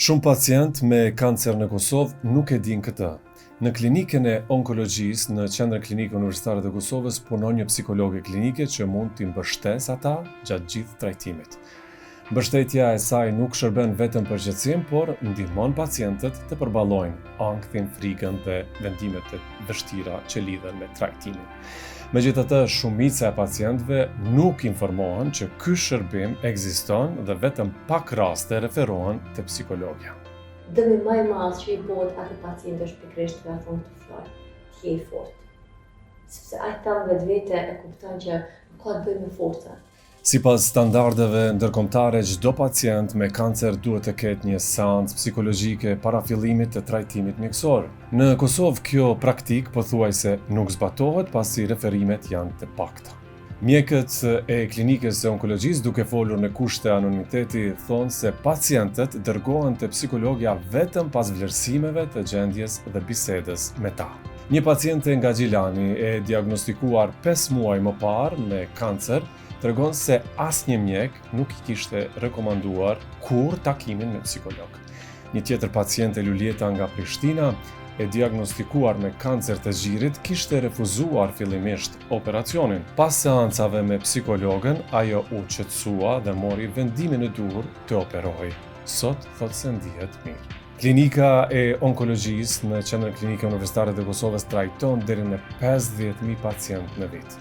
Shumë pacient me kancer në Kosovë nuk e din këtë. Në klinikën e onkologjisë në Qendrën Klinike Universitare të Kosovës punon një psikologe klinike që mund t'i mbështesë ata gjatë gjithë trajtimit. Mbështetja e saj nuk shërben vetëm për qetësim, por ndihmon pacientët të përballojnë ankthin, frikën dhe vendimet e vështira që lidhen me trajtimin. Megjithatë, shumica e pacientëve nuk informohen që ky shërbim ekziston dhe vetëm pak raste referohen te psikologja. Dëmi më i madh që i bëhet atij pacienti është pikërisht kur ato të fjalë, të jej fort. Sepse ai tam vetvete e kupton që ka të bëjë me forcën. Sipas standardeve ndërkombëtare, çdo pacient me kancer duhet të ketë një seancë psikologjike para fillimit të trajtimit mjekësor. Në Kosovë kjo praktikë pothuajse nuk zbatohet pasi referimet janë të pakta. Mjekët e klinikës së onkologjisë, duke folur në kushte anonimiteti, thonë se pacientët dërgohen te psikologja vetëm pas vlerësimeve të gjendjes dhe bisedës me ta. Një paciente nga Gjilani e diagnostikuar 5 muaj më parë me kancer tregon se asnjë mjek nuk i kishte rekomanduar kur takimin me psikolog. Një tjetër paciente, Lulieta nga Prishtina, e diagnostikuar me kancer të gjirit, kishte refuzuar fillimisht operacionin. Pas seancave me psikologën, ajo u qetësua dhe mori vendimin e duhur të operohej. Sot thotë se ndihet mirë. Klinika e onkologjisë në Qendrën Klinike Universitare të Kosovës trajton deri në 50.000 pacientë në vit.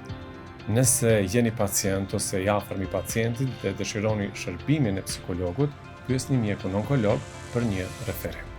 Nëse jeni pacient ose i afërm i pacientit dhe dëshironi shërbimin e psikologut, pyesni mjekun onkolog për një referim.